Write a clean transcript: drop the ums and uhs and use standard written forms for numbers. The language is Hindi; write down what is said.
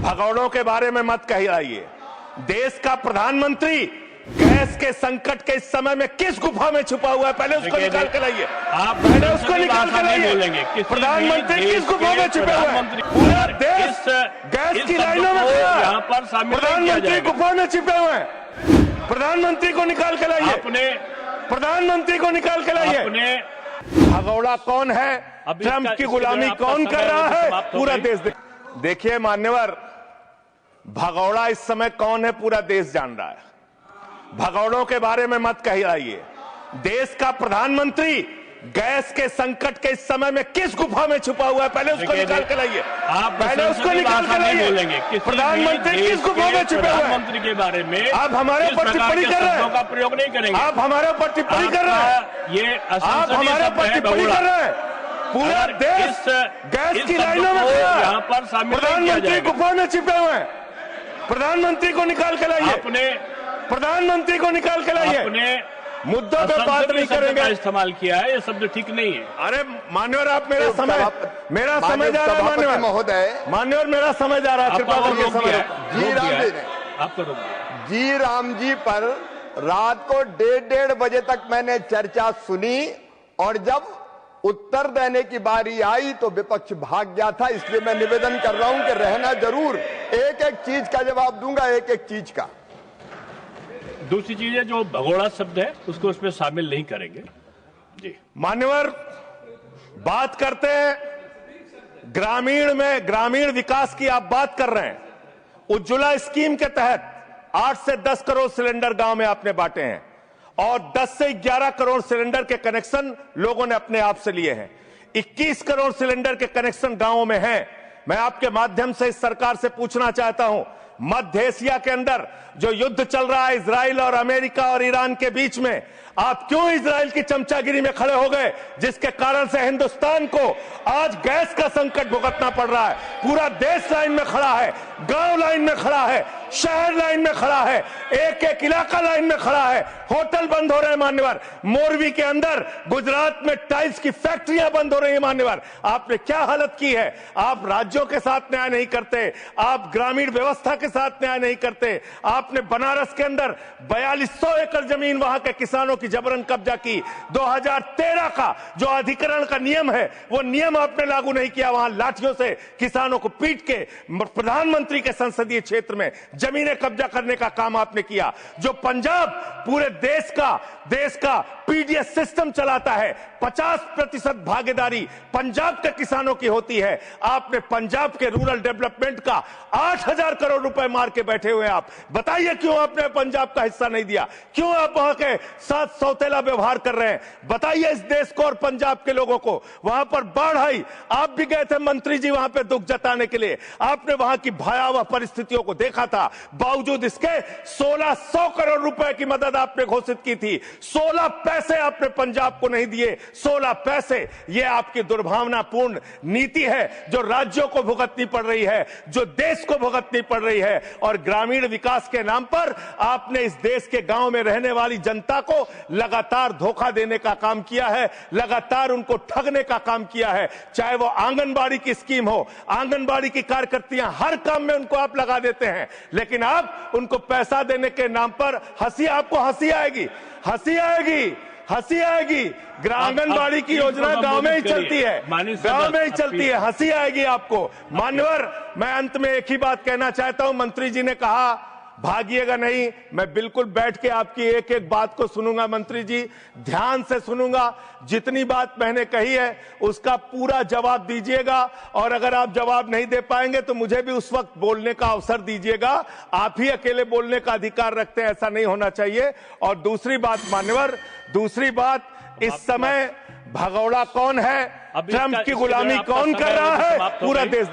भगौड़ों के बारे में मत कहिए। देश का प्रधानमंत्री गैस के संकट के इस समय में किस गुफा में छुपा हुआ है, पहले उसको निकाल के लाइए। आप पहले उसको निकाल के लाइए। प्रधानमंत्री किस गुफा में छुपे हुए हैं? पूरा देश गैस की लाइनों में खड़ा है, प्रधानमंत्री गुफा में छिपे हुए हैं। प्रधानमंत्री को निकाल के लाइए। प्रधानमंत्री को निकाल के लाइए। भगौड़ा कौन है, ट्रंप की गुलामी कौन कर रहा है, पूरा देश देखिए। मान्यवर, भगौड़ा इस समय कौन है पूरा देश जान रहा है। भगौड़ों के बारे में मत कहिए। देश का प्रधानमंत्री गैस के संकट के इस समय में किस गुफा में छुपा हुआ है, पहले उसको निकाल के लाइए। पहले उसको निकाल के लाइए। प्रधानमंत्री किस गुफा में छुपे हुए हैं के बारे में आप हमारे ऊपर टिप्पणी कर रहे हैं, का प्रयोग नहीं करेंगे। आप हमारे ऊपर टिप्पणी कर रहे हैं, ये आप हमारे ऊपर टिप्पणी कर रहे हैं। पूरा देश गैस की लाइनों में खड़ा है, प्रधानमंत्री गुफा में छिपे हुए हैं। प्रधानमंत्री को निकाल के लाइए। प्रधानमंत्री को निकाल के लाइए। मुद्दों पे बात नहीं करेंगे। इस्तेमाल किया है, ये शब्द ठीक नहीं है। अरे मान्यवर, आप मेरा समय जा रहा है। मान्यवर महोदय, मान्यवर मेरा समय जा रहा है, कृपा करके समय। जी राम जी पर रात को 1:30 बजे तक मैंने चर्चा सुनी और जब उत्तर देने की बारी आई तो विपक्ष भाग गया था। इसलिए मैं निवेदन कर रहा हूं कि रहना जरूर, एक एक चीज का जवाब दूंगा, एक एक चीज का। दूसरी चीज है, जो भगोड़ा शब्द है उसको उसमें शामिल नहीं करेंगे। जी मान्यवर, बात करते हैं ग्रामीण विकास की। आप बात कर रहे हैं उज्ज्वला स्कीम के तहत 8 से 10 करोड़ सिलेंडर गांव में आपने बांटे हैं और 10 से 11 करोड़ सिलेंडर के कनेक्शन लोगों ने अपने आप से लिए हैं। 21 करोड़ सिलेंडर के कनेक्शन गांवों में हैं। मैं आपके माध्यम से इस सरकार से पूछना चाहता हूं, मध्य एशिया के अंदर जो युद्ध चल रहा है इजराइल और अमेरिका और ईरान के बीच में, आप क्यों इजराइल की चमचागिरी में खड़े हो गए, जिसके कारण से हिंदुस्तान को आज गैस का संकट भुगतना पड़ रहा है। पूरा देश लाइन में खड़ा है, गांव लाइन में खड़ा है, शहर लाइन में खड़ा है, एक एक इलाका लाइन में खड़ा है। होटल बंद हो रहे हैं मान्यवर। मोरवी के अंदर गुजरात में टाइल्स की फैक्ट्रियां बंद हो रही है मान्यवर। आपने क्या हालत की है। आप राज्यों के साथ न्याय नहीं करते, आप ग्रामीण व्यवस्था के साथ न्याय नहीं करते। आपने बनारस के अंदर 4200 एकड़ जमीन वहां के किसानों की जबरन कब्जा की। 2013 का जो अधिकरण का नियम है, वो नियम आपने लागू नहीं किया। वहां लाठियों से किसानों को पीट के प्रधानमंत्री के संसदीय क्षेत्र में जमीनें कब्जा करने का काम आपने किया। जो पंजाब पूरे देश का पीडीएस सिस्टम चलाता है, 50% भागीदारी पंजाब के किसानों की होती है। आपने पंजाब के रूरल डेवलपमेंट का 8000 करोड़ रुपए मार के बैठे हुए। आप बताइए क्यों आपने पंजाब का हिस्सा नहीं दिया, क्यों आप वहां के साथ सौतेला व्यवहार कर रहे हैं। बताइए इस देश को और पंजाब के लोगों को। वहां पर बाढ़ आई, आप भी गए थे मंत्री जी वहां पे दुख जताने के लिए। आपने वहां की भयावह परिस्थितियों को देखा था। बावजूद इसके 1600 करोड़ रुपए की मदद आपने घोषित की थी। 16 पैसे आपने पंजाब को नहीं दिए। 16 पैसे। यह आपकी दुर्भावनापूर्ण नीति है जो राज्यों को भुगतनी पड़ रही है, जो देश को भुगतनी पड़ रही है। और ग्रामीण विकास के नाम पर आपने इस देश के गांव में रहने वाली जनता को लगातार धोखा देने का काम किया है, लगातार उनको ठगने का काम किया है। चाहे वो आंगनबाड़ी की स्कीम हो, आंगनबाड़ी की कार्यकर्तियां, हर काम में उनको आप लगा देते हैं, लेकिन आप उनको पैसा देने के नाम पर आपको हंसी आएगी, हंसी आएगी, हंसी आएगी। आंगनबाड़ी की योजना गांव में ही चलती है, गांव में ही चलती है, हंसी आएगी आपको। मान्यवर, मैं अंत में एक ही बात कहना चाहता हूं। मंत्री जी ने कहा भागिएगा नहीं, मैं बिल्कुल बैठ के आपकी एक एक बात को सुनूंगा। मंत्री जी, ध्यान से सुनूंगा। जितनी बात मैंने कही है उसका पूरा जवाब दीजिएगा, और अगर आप जवाब नहीं दे पाएंगे तो मुझे भी उस वक्त बोलने का अवसर दीजिएगा। आप ही अकेले बोलने का अधिकार रखते हैं, ऐसा नहीं होना चाहिए। और दूसरी बात मान्यवर, दूसरी बात, इस समय भगौड़ा कौन है, ट्रंप की गुलामी कौन कर रहा है, पूरा देश